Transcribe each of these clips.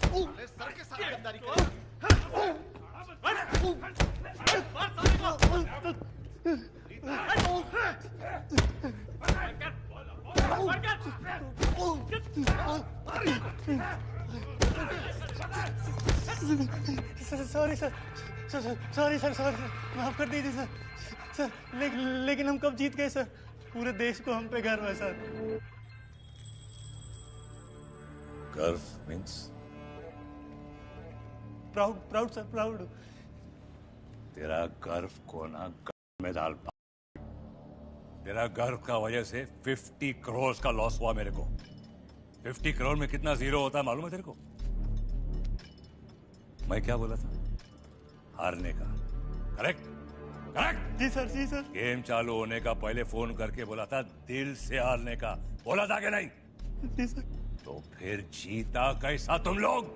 साले सर के साथ गद्दारी कर। Sorry sir, sorry sir, sorry माफ कर दीजिए सर। सर लेकिन हम कब जीत गए सर? पूरे देश को हम पे गर्व है सर। गर्व means? Proud, proud sir, proud. तेरा गर्व को ना गर्व में डाल पा। तेरा गर्व का वजह से 50 करोड़ का लॉस हुआ मेरे को। 50 करोड़ में कितना जीरो होता है मालूम है तेरे को? मैं क्या बोला था? हारने का। करेक्ट? करेक्ट? जी सर, जी सर। गेम चालू होने का पहले फोन करके बोला था दिल से हारने का। बोला था कि नहीं? जी सर। तो फिर जीता कैसा तुम लोग?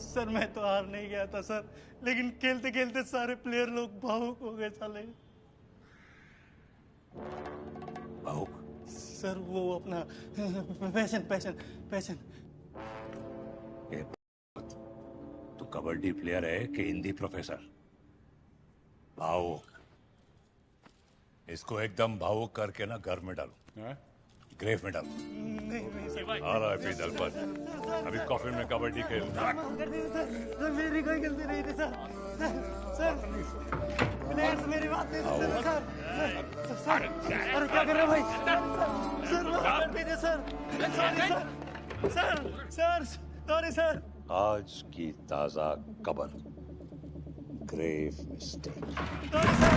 सर मैं तो हार नहीं गया था सर, लेकिन खेलते खेलते सारे प्लेयर लोग भावुक हो गए साले। भावुक? सर वो अपना पैशन पैशन पैशन। तू कबड्डी प्लेयर है कि हिंदी प्रोफेसर? भावुक। इसको एकदम भावुक करके ना घर में डालो, ग्रेव में डालो। नहीं सर। आ रहा है दलपत, अभी कॉफिन में कबड्डी खेल। सर मेरी कोई गलती नहीं थी सर। सर प्लेयर्स मेरी बात नहीं सुनते सर। सर अरे क्या कर रहे हो भाई? सर माफ कर दीजिए sir. Sorry sir. Sir sorry sir. आज की ताजा खबर, ग्रेव मिस्टेक। Sorry sir.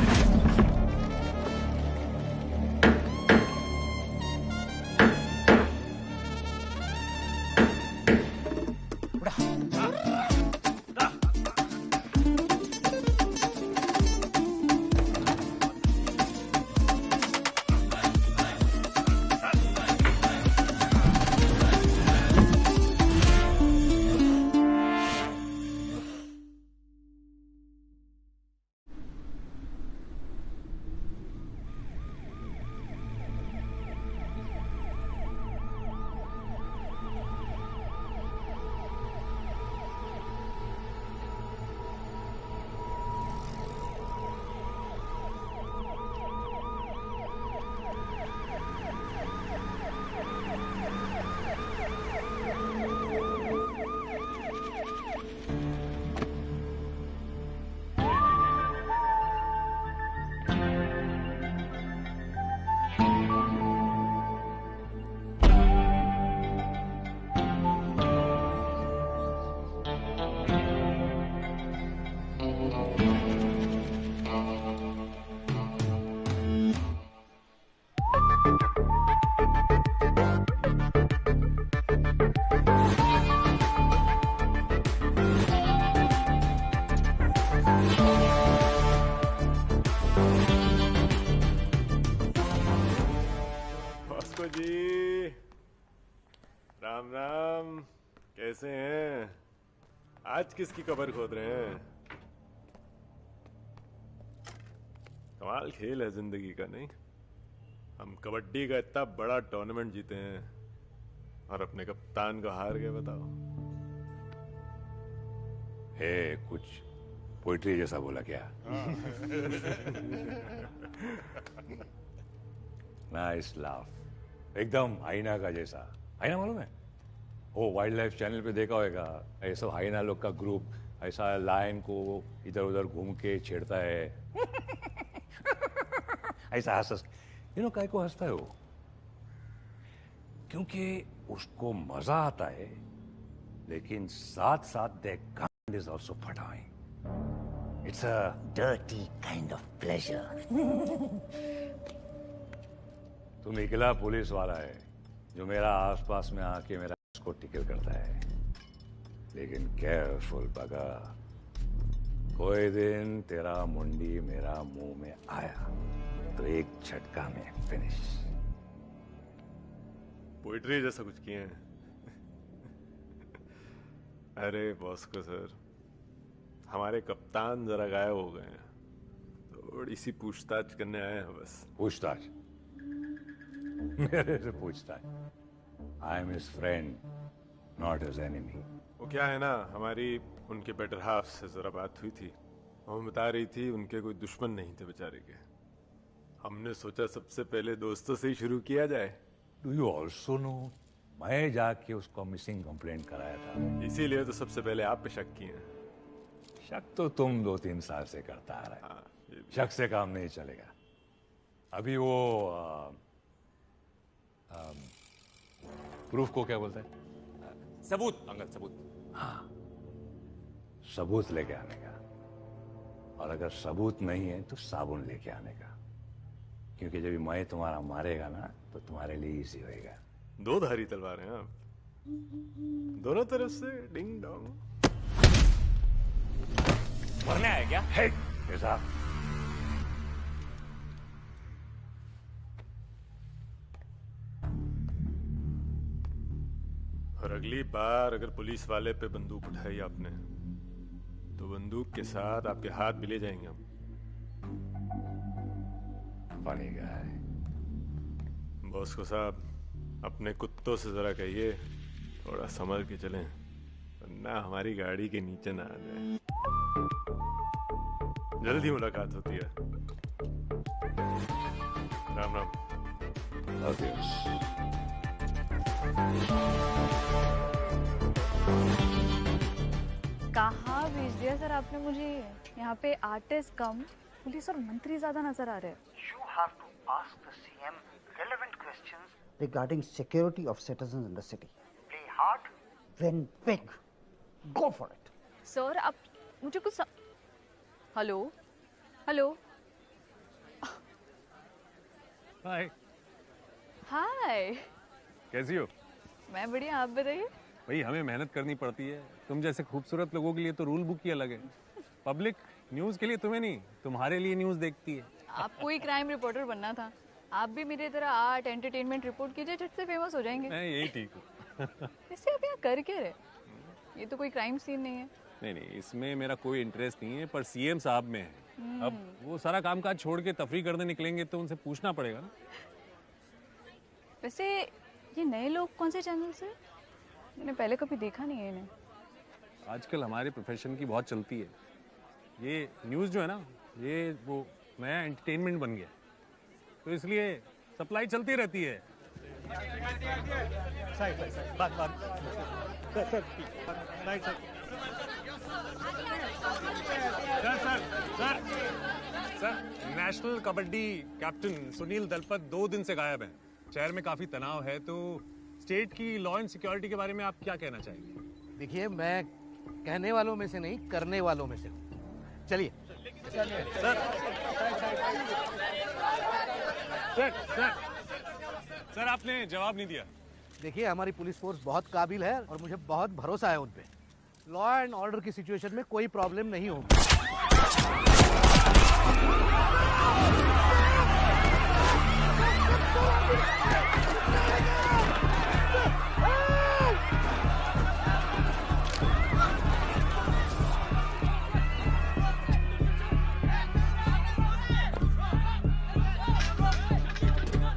जी राम राम, कैसे हैं? आज किसकी कबर खोद रहे हैं? कमाल खेल है जिंदगी का, नहीं? हम कबड्डी का इतना बड़ा टूर्नामेंट जीते हैं और अपने कप्तान को हार गए, बताओ। हे, कुछ पोइट्री जैसा बोला क्या? नाइस लाफ, एकदम हाइना का जैसा। हाइना मालूम है? वो वाइल्ड लाइफ चैनल पे देखा होगा, ऐसा हाइना लोग का ग्रुप ऐसा लायन को इधर उधर घूम के छेड़ता है। ऐसा हंस काय को हंसता है वो? क्योंकि उसको मजा आता है, लेकिन साथ साथ that gun is also fighting. It's a dirty kind of pleasure. तुम इकला पुलिस वाला है जो मेरा आसपास में आके मेरा को टिकल करता है, लेकिन केयरफुल बगा, कोई दिन तेरा मुंडी मेरा मुंह में आया तो एक झटका में फिनिश। पोइट्री जैसा कुछ किए हैं? अरे बॉस्को सर, हमारे कप्तान जरा गायब हो गए हैं, थोड़ी सी पूछताछ करने आए हैं बस। पूछताछ? मेरे से पूछताछ? I am his friend, not his enemy. वो क्या है ना, हमारी उनके बेटर हाफ से जरा बात हुई थी। वो बता रही थी उनके कोई दुश्मन नहीं थे बेचारे के। हमने सोचा सबसे पहले दोस्तों से ही शुरू किया जाए। डू यू ऑल्सो नो, मैं जाके उसको मिसिंग कंप्लेंट कराया था। इसीलिए तो सबसे पहले आप पे शक किए हैं। शक तो तुम 2-3 साल से करता आ रहा है। हाँ, ये भी। शक से काम नहीं चलेगा। अभी वो प्रूफ को क्या बोलते हैं? सबूत अंकल, सबूत। सबूत लेके आने का। और अगर सबूत नहीं है तो साबुन लेके आने का, क्योंकि जब मैं तुम्हारा मारेगा ना तो तुम्हारे लिए इजी होएगा। 2 धारी तलवार हैं आप, दोनों तरफ से डिंग डोंग। मरने आया क्या? हे कैसा? और अगली बार अगर पुलिस वाले पे बंदूक उठाई आपने तो बंदूक के साथ आपके हाथ भी ले जाएंगे हम। Funny guy. बॉस को साहब, अपने कुत्तों से जरा कहिए थोड़ा संभल के चलें, वरना हमारी गाड़ी के नीचे ना आ जाए। जल्दी मुलाकात होती है। राम राम। कहाँ भेज दिया सर आपने मुझे? यहाँ पे आर्टिस्ट कम पुलिस और मंत्री ज्यादा नजर आ रहे हैं। You have to ask the CM relevant questions regarding security of citizens in the city. Play hard, win big. Go for it. Sir आप मुझे कुछ हेलो हेलो हाय, हाय। कैसी हो? मैं बढ़िया, आप बताइए। भाई हमें मेहनत करनी पड़ती है। तुम जैसे खूबसूरत लोगों के लिए तो रूल बुक ही अलग है। पब्लिक न्यूज़ के लिए तुम्हें नहीं, तुम्हारे लिए न्यूज़ देखती है। आपको ही क्राइम रिपोर्टर बनना था। आप भी मेरी तरह आर्ट एंटरटेनमेंट रिपोर्ट कीजिए, झट से फेमस हो जाएंगे। मैं यही ठीक हूँ। इससे आप यहाँ कर क्या रहे? ये तो कोई क्राइम सीन नहीं है। नहीं नहीं, इसमें मेरा कोई इंटरेस्ट नहीं है, पर सीएम साहब में है। अब वो सारा कामकाज छोड़ के तफरी करने निकलेंगे तो उनसे पूछना पड़ेगा ना। वैसे ये नए लोग कौन से चैनल से? मैंने पहले कभी देखा नहीं है इन्हें। आजकल हमारे प्रोफेशन की बहुत चलती है। ये न्यूज़ जो है ना, ये वो नया एंटरटेनमेंट बन गया, तो इसलिए सप्लाई चलती रहती है। Sir, national kabaddi captain Sunil Dalpat 2 दिन से गायब हैं। शहर में काफी तनाव है, तो स्टेट की लॉ एंड सिक्योरिटी के बारे में आप क्या कहना चाहेंगे? देखिए, मैं कहने वालों में से नहीं, करने वालों में से हूँ। चलिए। सर आपने जवाब नहीं दिया। देखिए, हमारी पुलिस फोर्स बहुत काबिल है और मुझे बहुत भरोसा है उन पे। लॉ एंड ऑर्डर की सिचुएशन में कोई प्रॉब्लम नहीं होगी।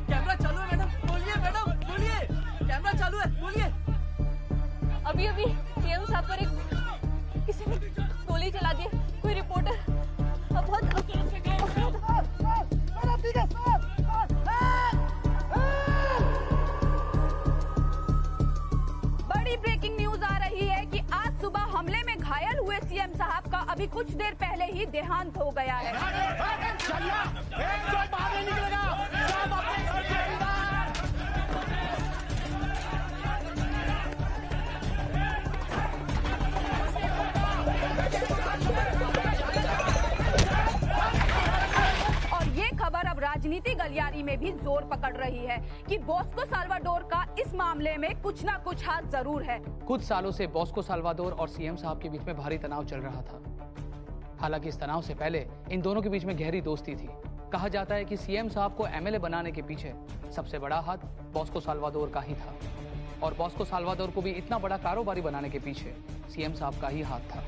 कैमरा चालू है मैडम, बोलिए बोलिए। कैमरा चालू है, बोलिए। अभी अभी सीएम साहब पर एक किसी ने गोली चला दी। कोई रिपोर्टर बड़ी ब्रेकिंग न्यूज आ रही है कि आज सुबह हमले में घायल हुए सीएम साहब का अभी कुछ देर पहले ही देहांत हो गया है। खबर अब राजनीति गलियारी में भी जोर पकड़ रही है कि बॉस्को साल्वाडोर का इस मामले में कुछ ना कुछ हाथ जरूर है। कुछ सालों से बॉस्को साल्वाडोर और सीएम साहब के बीच में भारी तनाव चल रहा था। हालांकि इस तनाव से पहले इन दोनों के बीच में गहरी दोस्ती थी। कहा जाता है कि सीएम साहब को एमएलए बनाने के पीछे सबसे बड़ा हाथ बॉस्को साल्वाडोर का ही था, और बॉस्को साल्वाडोर को भी इतना बड़ा कारोबारी बनाने के पीछे सीएम साहब का ही हाथ था।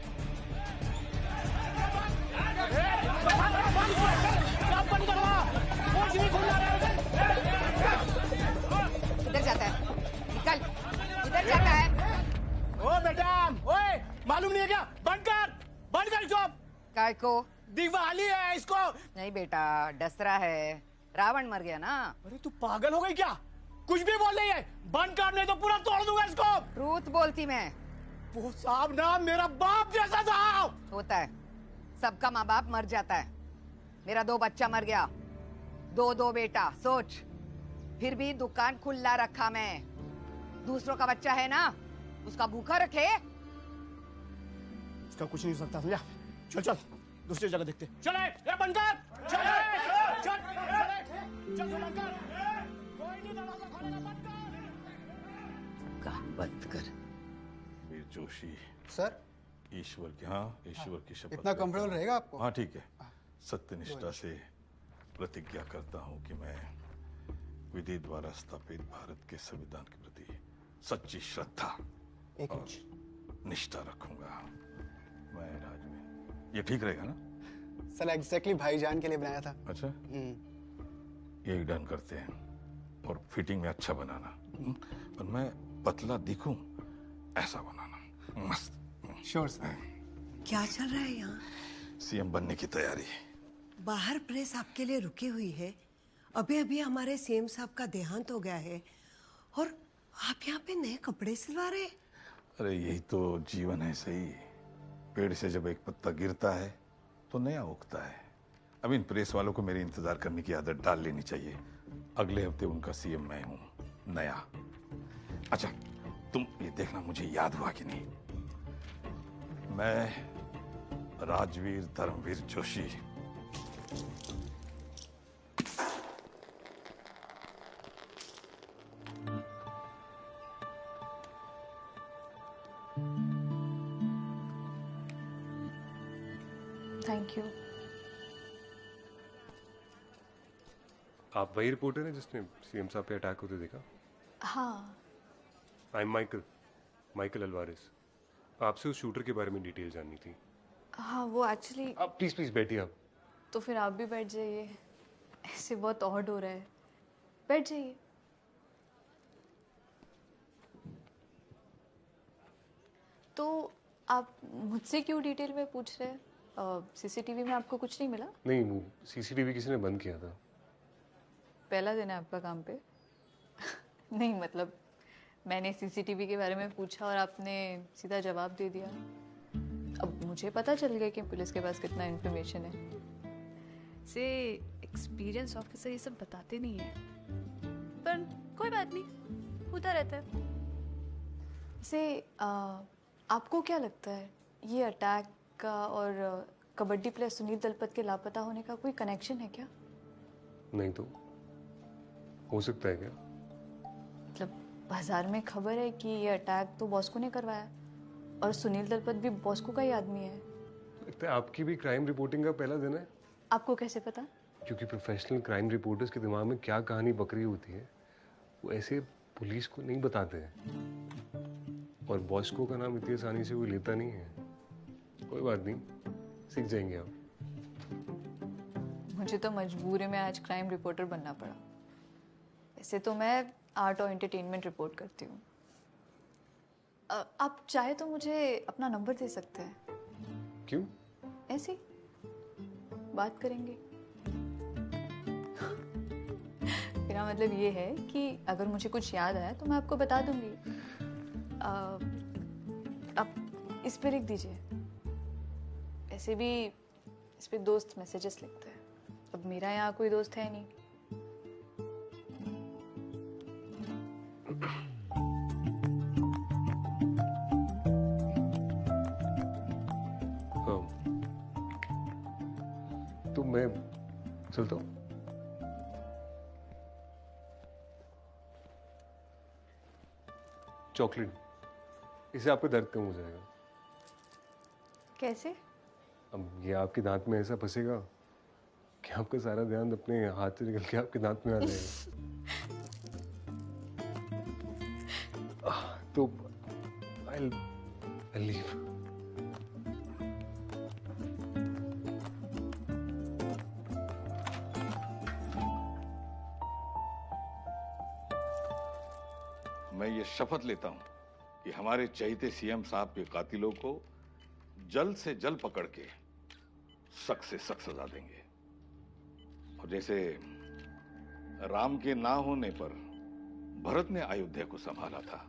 किधर जाता है? निकल, किधर जाता है? ओ मैडम, ओ मालूम नहीं है क्या? बंद कर इसको। काय को? दिवाली है इसको। नहीं बेटा, दसरा है, रावण मर गया ना। अरे तू पागल हो गई क्या? कुछ भी बोल रही है। बंद कर, नहीं तो पूरा तोड़ दूंगा इसको। ट्रूथ बोलती मैं। वो साहब ना मेरा बाप जैसा था। होता है, सबका माँ बाप मर जाता है। मेरा 2 बच्चा मर गया, 2 बेटा। सोच, फिर भी दुकान खुला रखा मैं। दूसरों का बच्चा है ना, उसका भूखा रखे। इसका कुछ नहीं हो सकता, समझा? चल दूसरी जगह देखते। चले, ये बंद कर। चल बंद कर। कोई नहीं दरवाजा खोलेगा, बंद कर। कान बंद कर। वीर जोशी सर, ईश्वर की शपथ इतना कंफर्टेबल रहेगा आपको? हाँ ठीक है। सत्यनिष्ठा से प्रतिज्ञा करता हूँ कि मैं विधि द्वारा स्थापित भारत के संविधान के प्रति सच्ची श्रद्धा और निष्ठा रखूंगा। मैं राजवीर, ये ठीक रहेगा ना? सर एग्जैक्टली भाईजान के लिए बनाया था। अच्छा, यही डन करते हैं। और फिटिंग में अच्छा बनाना, और मैं पतला दिखूं ऐसा बनाना। मस्त। Sure sir. क्या चल रहा है यहाँ? सीएम बनने की तैयारी। बाहर प्रेस आपके लिए रुकी हुई है। अभी अभी हमारे सीएम साहब का देहांत हो गया है और आप यहाँ पे नए कपड़े सिलवा रहे हैं। अरे यही तो जीवन है। सही, पेड़ से जब एक पत्ता गिरता है तो नया उगता है। अब इन प्रेस वालों को मेरी इंतजार करने की आदत डाल लेनी चाहिए। अगले हफ्ते उनका सीएम मैं हूं, नया। अच्छा, तुम ये देखना मुझे याद हुआ कि नहीं। मैं राजवीर धर्मवीर जोशी थैंक यू। आप वही रिपोर्टर हैं जिसने सीएम साहब पे अटैक होते देखा? हाँ। I am Michael Alvares. आपसे उस शूटर के बारे में डिटेल जाननी थी। हाँ, वो एक्चुअली। आप प्लीज बैठिए आप। तो फिर आप भी बैठ जाइए, ऐसे बहुत ऑड हो रहा है। बैठ जाइए। तो आप मुझसे क्यों डिटेल में पूछ रहे हैं? सीसीटीवी में आपको कुछ नहीं मिला? नहीं, वो सीसीटीवी किसी ने बंद किया था। पहला दिन है आपका काम पे? नहीं मतलब मैंने सीसीटीवी के बारे में पूछा और आपने सीधा जवाब दे दिया। अब मुझे पता चल गया कि पुलिस के पास कितना इन्फॉर्मेशन है। से एक्सपीरियंस ऑफिसर ये सब बताते नहीं है, पर कोई बात नहीं, होता रहता है। से आपको क्या लगता है ये अटैक का और कबड्डी प्लेयर सुनील दलपत के लापता होने का कोई कनेक्शन है क्या? नहीं तो हो सकता है क्या? मतलब बाजार में खबर है कि ये अटैक तो बॉस्को ने करवाया और सुनील दलपत भी बॉस्को का ही आदमी है। लगता है आपकी भी क्राइम रिपोर्टिंग का पहला दिन है। आपको कैसे पता? क्योंकि प्रोफेशनल क्राइम रिपोर्टर्स के दिमाग में क्या कहानी बकरी होती है वो ऐसे पुलिस को नहीं बताते हैं। और बॉस्को का नाम इतनी आसानी से कोई लेता नहीं है। कोई बात नहीं, सीख जाएंगे आप। मुझे तो मजबूरी में आज क्राइम रिपोर्टर बनना पड़ा। वैसे तो मैं आर्ट और एंटरटेनमेंट रिपोर्ट करती हूँ। आप चाहे तो मुझे अपना नंबर दे सकते हैं। क्यों? ऐसे बात करेंगे। मेरा मतलब ये है कि अगर मुझे कुछ याद आया तो मैं आपको बता दूंगी। आप इस पे लिख दीजिए। ऐसे भी इस पे दोस्त मैसेजेस लिखते हैं। अब मेरा यहाँ कोई दोस्त है नहीं। तो मैं चलता हूँ। चॉकलेट, इससे आपका दर्द कम हो जाएगा। कैसे? अब ये आपके दांत में ऐसा फंसेगा कि आपका सारा ध्यान अपने हाथ से निकल के आपके दांत में आ जाएगा। तो I'll leave. मैं ये शपथ लेता हूं कि हमारे चहेते सीएम साहब के कातिलों को जल्द से जल्द पकड़ के सख्त से सख्त सजा देंगे। और जैसे राम के ना होने पर भरत ने अयोध्या को संभाला था,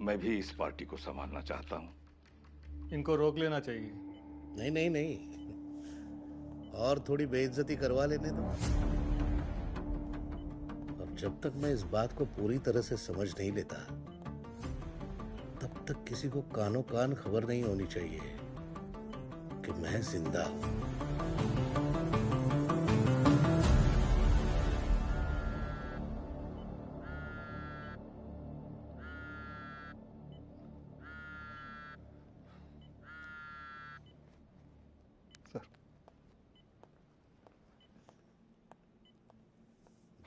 मैं भी इस पार्टी को संभालना चाहता हूं। इनको रोक लेना चाहिए। नहीं नहीं नहीं, और थोड़ी बेइज्जती करवा लेने दो। और जब तक मैं इस बात को पूरी तरह से समझ नहीं लेता, तब तक किसी को कानो कान खबर नहीं होनी चाहिए कि मैं जिंदा हूं।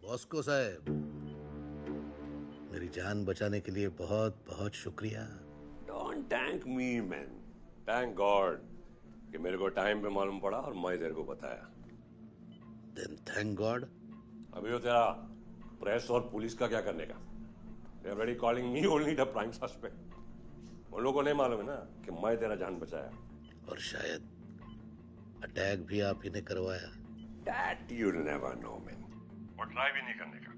बॉस्को साहब, मेरी जान बचाने के लिए बहुत बहुत शुक्रिया। Don't thank me man, thank God कि मेरे को टाइम पे मालूम पड़ा और मैं तेरे को बताया। Then thank God. अभी वो तेरा प्रेस और पुलिस का क्या करने का? They are already calling me only the prime suspect. उन लोगों को नहीं मालूम है ना कि मैं तेरा जान बचाया। और शायद अटैक भी आप ही ने करवाया। That you'll never know man। और ट्राई भी नहीं करने का।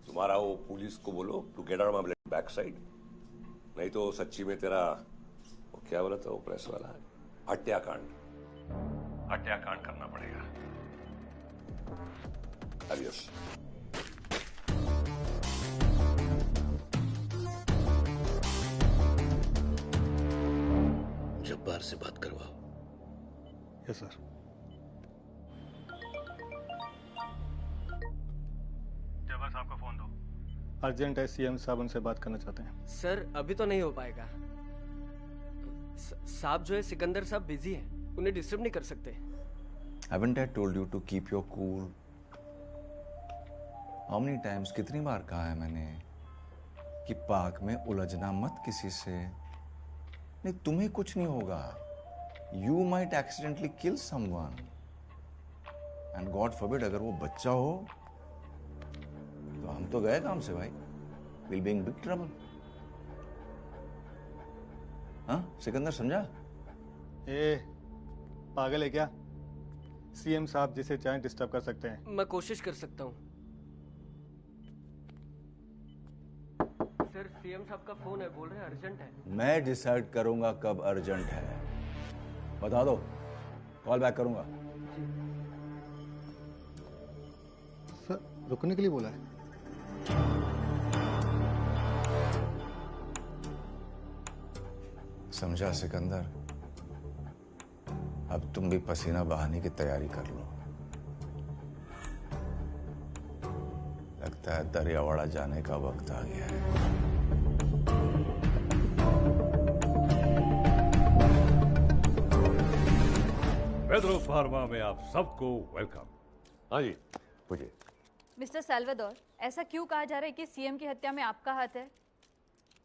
तुम्हारा वो पुलिस को बोलो to get out my back side, नहीं तो सच्ची में तेरा वो क्या बोला था वो प्रेस वाला, हत्याकांड करना पड़ेगा। Adios। जब्बार से बात करवाओ। Yes sir. जब्बार साहब का फोन दो। अर्जेंट है, सीएम साहब उनसे बात करना चाहते हैं। सर अभी तो नहीं हो पाएगा। साहब जो है सिकंदर साहब बिजी हैं, उन्हें डिस्टर्ब नहीं कर सकते। Haven't I told you to keep your cool? How many times, कितनी बार कहा है मैंने कि पाक में उलझना मत किसी से। नहीं, तुम्हें कुछ नहीं होगा। You might accidentally kill someone. And God forbid अगर वो बच्चा हो तो हम तो गए काम से भाई। We'll be in big trouble। हाँ सिकंदर, समझा? ए पागल है क्या? सीएम साहब जिसे चाहे डिस्टर्ब कर सकते हैं। मैं कोशिश कर सकता हूँ। सर सीएम साहब का फोन है, बोल रहे हैं अर्जेंट है। मैं डिसाइड करूंगा कब अर्जेंट है, बता दो, कॉल बैक करूंगा। सर रुकने के लिए बोला है। समझा सिकंदर? अब तुम भी पसीना बहाने की तैयारी कर लो। लगता है दरियावाड़ा जाने का वक्त आ गया है। पेड्रो फार्मा में आप सबको वेलकम। हाँ जी पूछिए। मिस्टर साल्वाडोर, ऐसा क्यों कहा जा रहा है कि सीएम की हत्या में आपका हाथ है?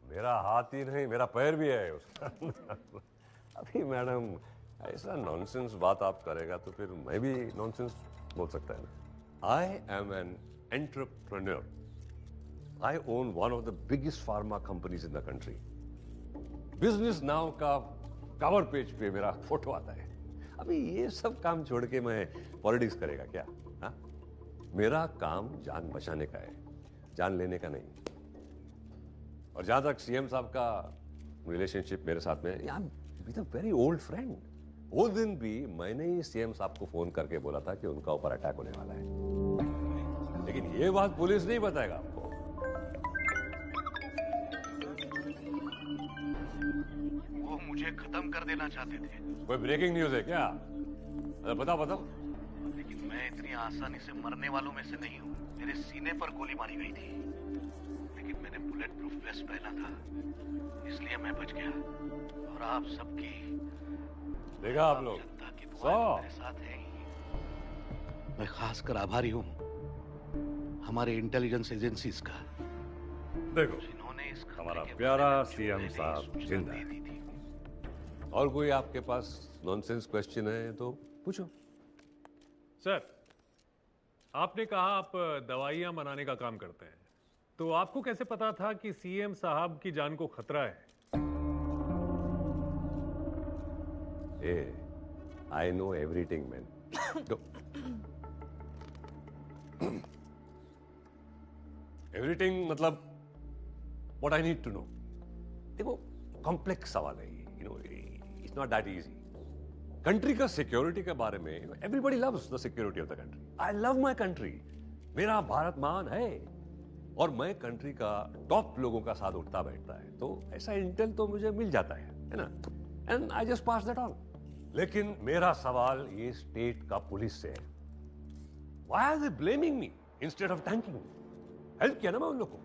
मेरा हाथ ही नहीं, मेरा पैर भी है उसका। अभी मैडम ऐसा नॉनसेंस बात आप करेगा तो फिर मैं भी नॉनसेंस बोल सकता है ना। I am an entrepreneur. I own one of the biggest pharma companies in the country. Business now का कवर पेज पे मेरा फोटो आता है। अभी ये सब काम छोड़ के मैं पॉलिटिक्स करेगा क्या? हा? मेरा काम जान बचाने का है, जान लेने का नहीं। और जहां तक सीएम साहब का रिलेशनशिप मेरे साथ में, with a very old friend. वो दिन भी मैंने ही सीएम साहब को फोन करके बोला था कि उनका ऊपर अटैक होने वाला है, लेकिन ये बात पुलिस नहीं बताएगा आपको। वो मुझे खत्म कर देना चाहते थे। कोई ब्रेकिंग न्यूज है क्या? बताओ बताओ। लेकिन मैं इतनी आसानी से मरने वालों में से नहीं हूँ। मेरे सीने पर गोली मारी गई थी, लेकिन मैंने बुलेट प्रूफ वेस्ट पहना था, इसलिए मैं बच गया। और आप सबकी देखा आप लोग मेरे साथ है ही। मैं खासकर आभारी हूँ हमारे इंटेलिजेंस एजेंसीज का। देखो हमारा प्यारा सीएम साहब जिंदा है। और कोई आपके पास नॉनसेंस क्वेश्चन है तो पूछो। सर आपने कहा आप दवाइयां बनाने का काम करते हैं, तो आपको कैसे पता था कि सीएम साहब की जान को खतरा है? Hey, I know everything, man. Everything मतलब what I need to know. देखो कॉम्प्लेक्स सवाल है ये, you know, it's not that easy. Country का सिक्योरिटी के बारे में everybody loves the security of the country. I love my country. मेरा भारत महान है और मैं कंट्री का टॉप लोगों का साथ उठता बैठता है, तो ऐसा इंटेल तो मुझे मिल जाता है ना, and I just pass that on. लेकिन मेरा सवाल ये स्टेट का पुलिस से है. Why are they blaming me instead of thanking me? Help किया ना मैं उन लोगों को,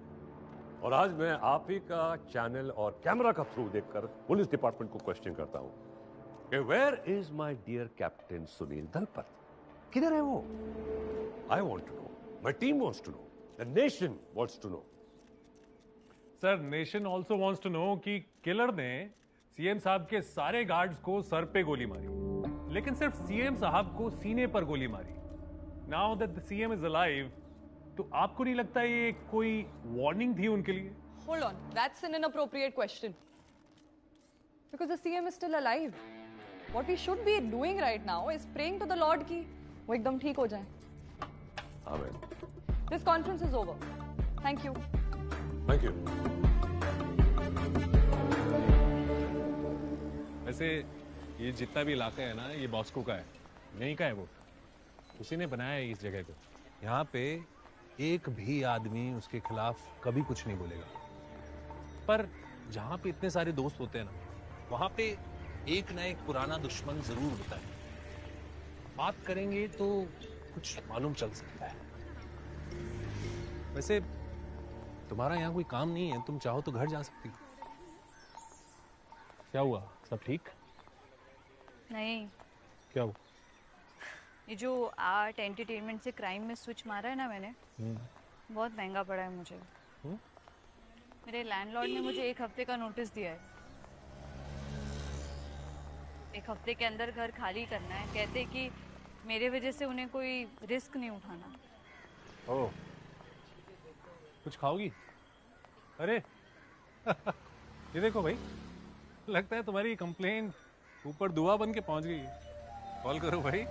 और आज मैं आप ही का चैनल और कैमरा का थ्रू देखकर पुलिस डिपार्टमेंट को क्वेश्चन करता हूं कि where is my dear captain Sunil Dalpat? किधर है वो? I want to know, my team wants to know, the nation wants to know. Sir, nation also wants to know कि किलर ने सीएम साहब के सारे गार्ड्स को सर पे गोली मारी, लेकिन सिर्फ सीएम साहब को सीने पर गोली मारी. Now that the CM is alive, तो आपको नहीं लगता ये कोई वार्निंग थी उनके लिए? Hold on, that's an inappropriate question. Because the CM is still alive. What we should be doing right now is praying to the Lord कि वो एकदम ठीक हो जाए. Amen. This conference is over. Thank you. Thank you. वैसे ये जितना भी इलाका है ना, ये बॉस्को का है, यहीं का है वो. उसी ने बनाया है इस जगह को. यहाँ पे एक भी आदमी उसके खिलाफ कभी कुछ नहीं बोलेगा. पर जहाँ पे इतने सारे दोस्त होते हैं ना, वहाँ पे एक ना एक पुराना दुश्मन जरूर होता है. बात करेंगे तो कुछ मालूम चल सकता है. वैसे तुम्हारा यहाँ कोई काम नहीं है, तुम चाहो तो घर जा सकती हो. क्या हुआ, सब ठीक? नहीं. क्या हुआ? ये जो आर्ट एंटरटेनमेंट से क्राइम में स्विच मारा है ना मैंने, बहुत महंगा पड़ा है मुझे. मेरे लैंडलॉर्ड ने मुझे 1 हफ्ते का नोटिस दिया है. 1 हफ्ते के अंदर घर खाली करना है. कहते कि मेरे वजह से उन्हें कोई रिस्क नहीं उठाना. ओह, कुछ खाओगी? अरे ये देखो भाई, लगता है तुम्हारी कंप्लेन ऊपर दुआ बन के पहुंच गई है. कॉल करो भाई.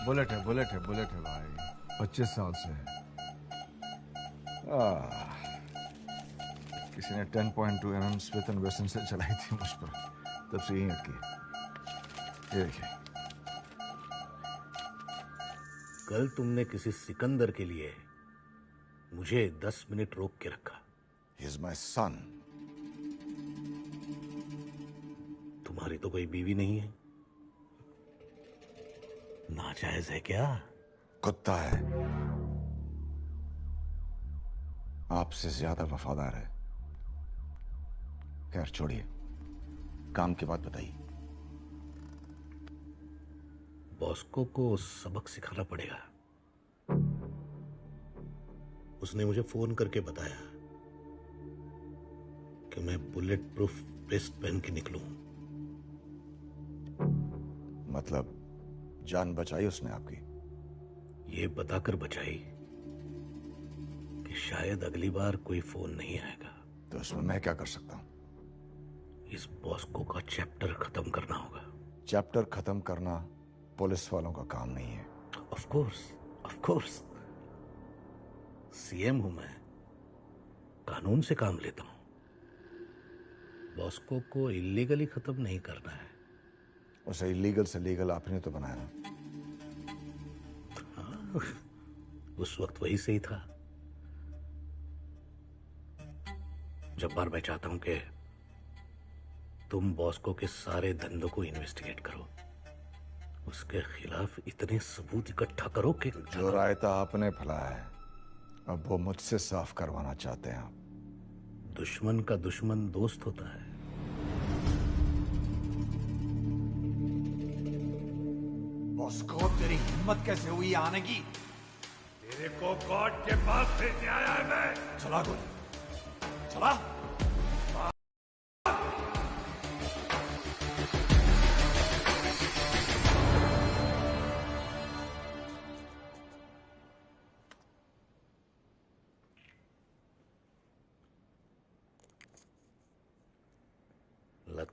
बुलेट है भाई, 25 साल से है. किसी ने 10.2 mm स्मिथ एंड वेसन से चलाई थी मुझ पर, तब से यहीं अटकी. ये देखिए. कल तुमने किसी सिकंदर के लिए मुझे 10 मिनट रोक के रखा. He is my son. तुम्हारी तो कोई बीवी नहीं है. नाजायज है क्या? कुत्ता है, आपसे ज्यादा वफादार है. खैर छोड़िए, काम की बात बताइए. बॉस्को को सबक सिखाना पड़ेगा. उसने मुझे फोन करके बताया कि मैं बुलेट प्रूफ वेस्ट पहन के निकलूं. मतलब जान बचाई उसने आपकी? ये बताकर बचाई कि शायद अगली बार कोई फोन नहीं आएगा. तो इसमें मैं क्या कर सकता हूं? इस बॉस्को का चैप्टर खत्म करना होगा. चैप्टर खत्म करना पुलिस वालों का काम नहीं है. ऑफ कोर्स सीएम हूं मैं, कानून से काम लेता हूं. बॉस्को को इलीगली खत्म नहीं करना है. उसे इलीगल से लीगल आपने तो बनाया ना. हाँ, उस वक्त वही सही था. जब बार मैं चाहता हूं कि तुम बॉस्को के सारे धंधों को इन्वेस्टिगेट करो, उसके खिलाफ इतने सबूत इकट्ठा करो कि जो रायता आपने फैलाया है, अब वो मुझसे साफ करवाना चाहते हैं आप. दुश्मन का दुश्मन दोस्त होता है. बॉस्को, तेरी हिम्मत कैसे हुई आने की? तेरे को गॉड के पास भेजने आया है मैं. चला गोली, चला.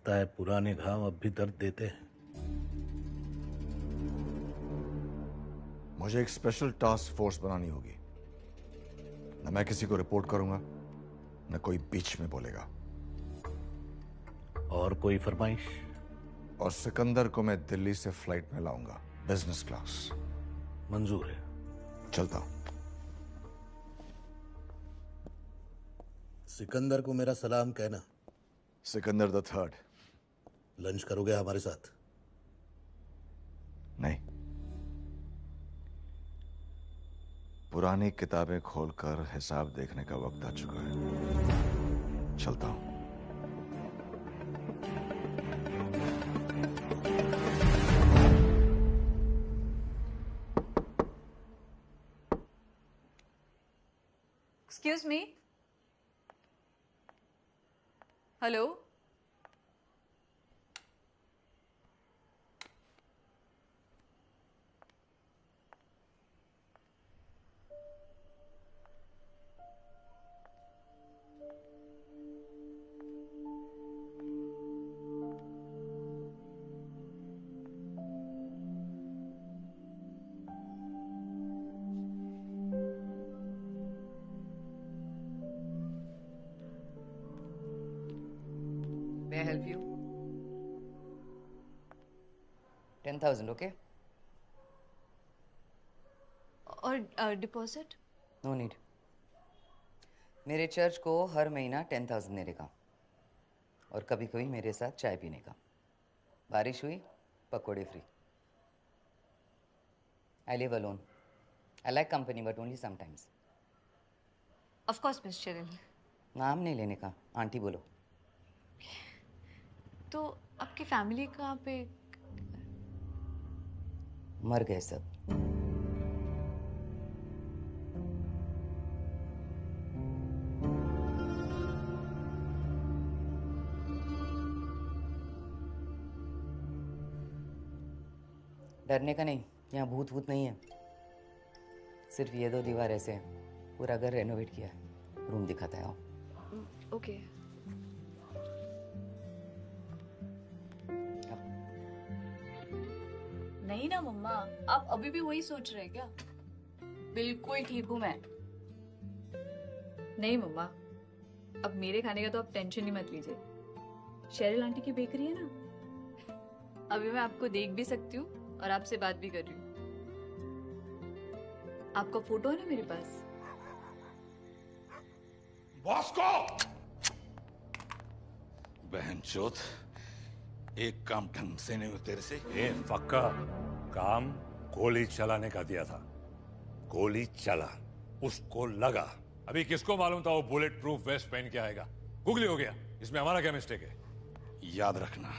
लगता है पुराने घाव अब भी दर्द देते हैं। मुझे एक स्पेशल टास्क फोर्स बनानी होगी। न मैं किसी को रिपोर्ट करूंगा, न कोई बीच में बोलेगा। और कोई फरमाइश? और सिकंदर को मैं दिल्ली से फ्लाइट में लाऊंगा, बिजनेस क्लास। मंजूर है। चलता हूं। सिकंदर को मेरा सलाम कहना। Sikandar the third. लंच करोगे हमारे साथ? नहीं, पुरानी किताबें खोलकर हिसाब देखने का वक्त आ चुका है। चलता हूं। Excuse me? Hello? May I help you? 10,000, okay? और डिपॉजिट? No need. मेरे चर्च को हर महीना 10,000 देने का, और कभी कभी मेरे साथ चाय पीने का। बारिश हुई, पकोड़े free. I live alone. I like company, but only sometimes. Of course, Miss Cheryl. नाम नहीं लेने का, आंटी बोलो। तो आपकी फैमिली कहाँ पे? मर गए सब। डरने का नहीं, यहाँ भूत वूत नहीं है। सिर्फ ये 2 दीवार ऐसे हैं। पूरा घर रेनोवेट किया है। रूम दिखाता है, आओ। ओके। नहीं ना मम्मा, आप अभी भी वही सोच रहे हैं क्या? बिल्कुल ठीक हूँ मैं। नहीं मम्मा, अब मेरे खाने का तो आप टेंशन ही मत लीजिए। शेरिल आंटी की बेकरी है ना, अभी मैं आपको देख भी सकती हूँ और आपसे बात भी कर रही हूँ। आपका फोटो है ना मेरे पास। बॉस्को! बहनचोद, एक काम ढंग से नहीं हो तेरे से। ये पक्का काम गोली चलाने का दिया था। गोली चला, उसको लगा। अभी किसको मालूम था वो बुलेट प्रूफ वेस्ट पहन के आएगा? गुगली हो गया। इसमें हमारा क्या मिस्टेक है? याद रखना,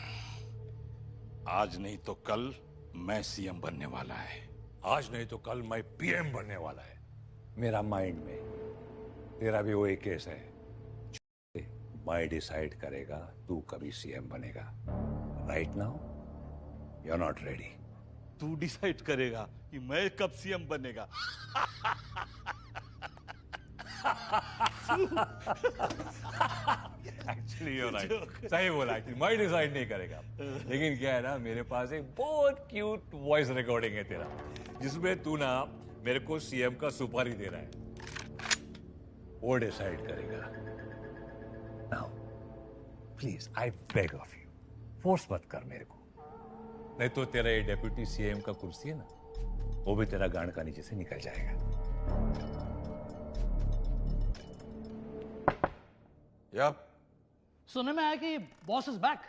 आज नहीं तो कल मैं सीएम बनने वाला है। आज नहीं तो कल मैं पीएम बनने वाला है। मेरा माइंड में तेरा भी वही केस है। मैं डिसाइड करेगा तू कभी सीएम बनेगा। Right now you are not ready. तू डिसाइड करेगा कि मैं कब सीएम बनेगा। एक्चुअली यू राइट, सही बोला। मैं डिसाइड नहीं करेगा, लेकिन क्या है ना, मेरे पास एक बहुत क्यूट वॉइस रिकॉर्डिंग है तेरा, जिसमें तू ना मेरे को सीएम का सुपारी दे रहा है। वो डिसाइड करेगा। Now please I beg of you, force मत कर मेरे को, नहीं तो तेरा ये डेप्यूटी सीएम का कुर्सी है ना, वो भी तेरा गांड का नीचे से निकल जाएगा। यप। सुनने में आया कि बॉस इज बैक।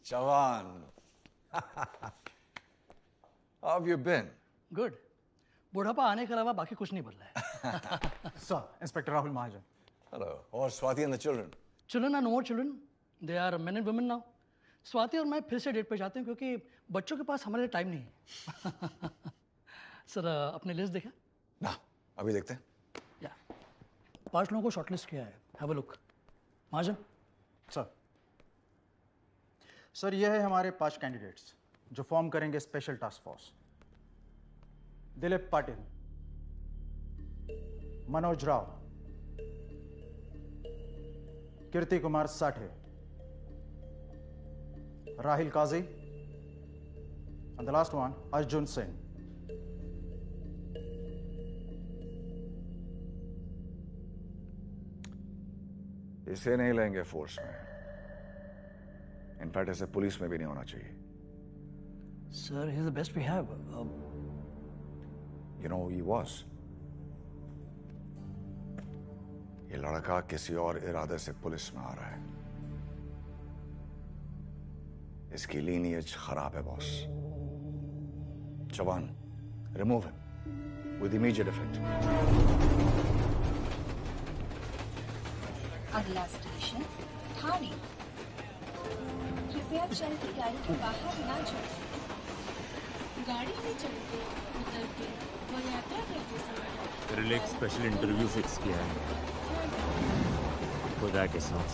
जवान। How have you been? Good. बुढ़ापा आने के अलावा बाकी कुछ नहीं बदला है। Sir, inspector Rahul Mahajan. Hello. Or Swati and the children? Children are no more children. They are men and women now. Swati और मैं फिर से डेट पे जाते हैं क्योंकि बच्चों के पास हमारे लिए टाइम नहीं है। सर, अपने लिस्ट देखा? ना, अभी देखते हैं। 5 लोगों को शॉर्टलिस्ट किया है। Have a look. Mahajan. Sir, ये है हमारे 5 कैंडिडेट्स जो फॉर्म करेंगे special task force. Dilip Patil, Manoj Rao, Kirti Kumar Sathe, Rahil Kazi, and the last one, Arjun Singh. इसे नहीं लेंगे फोर्स में। इनफैक्ट इसे पुलिस में भी नहीं होना चाहिए। Sir, he's the best we have. You know who he was? ये लड़का किसी और इरादे से पुलिस में आ रहा है। इसकी लीनियज खराब है बॉस। जवान, remove him with immediate effect. अगला स्टेशन ठाणे। कृपया चलती गाड़ी के बाहर ना जाएं। गाड़ी में चलते उतरते व यात्रा करते समय तेरे लिए एक स्पेशल इंटरव्यू फिक्स किया है खुदा के साथ।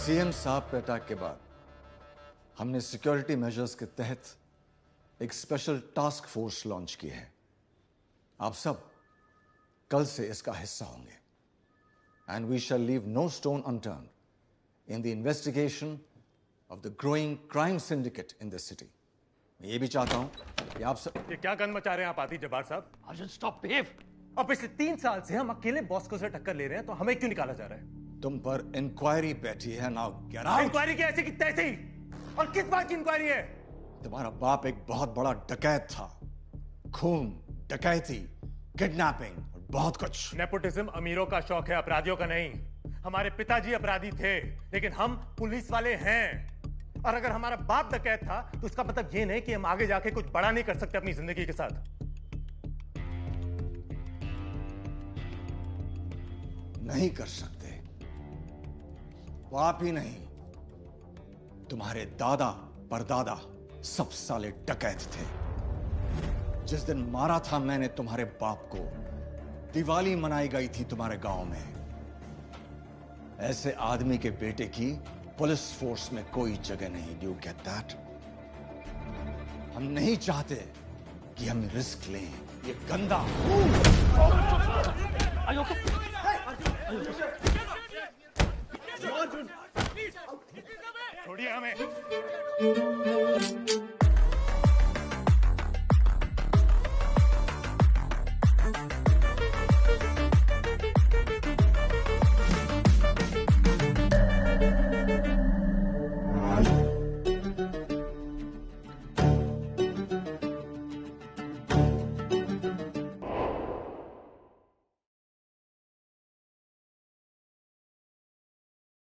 सीएम साहब के अटैक के बाद हमने सिक्योरिटी मेजर्स के तहत एक स्पेशल टास्क फोर्स लॉन्च की है। आप सब कल से इसका हिस्सा होंगे and we shall leave no stone unturned in the investigation of the growing crime syndicate in this city. मैं ये भी चाहता हूं कि आप सब ये क्या गन मचा रहे हैं आप आती जब्बार साहब? Arjun stop behave. और पिछले 3 साल से हम अकेले बॉस्को से टक्कर ले रहे हैं तो हमें क्यों निकाला जा रहा है? तुम पर इंक्वायरी बैठी है। Now get out. इंक्वायरी की ऐसे की तैसे ही। और किस बात की इंक्वायरी है? तुम्हारा बाप एक बहुत बड़ा डकैत था। खून, डकैती, किडनैपिंग और बहुत कुछ। नेपोटिज्म अमीरों का शौक है, अपराधियों का नहीं। हमारे पिताजी अपराधी थे लेकिन हम पुलिस वाले हैं। और अगर हमारा बाप डकैत था तो इसका मतलब ये नहीं कि हम आगे जाके कुछ बड़ा नहीं कर सकते अपनी जिंदगी के साथ। नहीं कर सकते। वो आप ही नहीं, तुम्हारे दादा परदादा सब साले डकैत थे। जिस दिन मारा था मैंने तुम्हारे बाप को, दिवाली मनाई गई थी तुम्हारे गांव में। ऐसे आदमी के बेटे की पुलिस फोर्स में कोई जगह नहीं। Do you get that? हम नहीं चाहते कि हम रिस्क लें। ये गंदा छोड़िए हमें।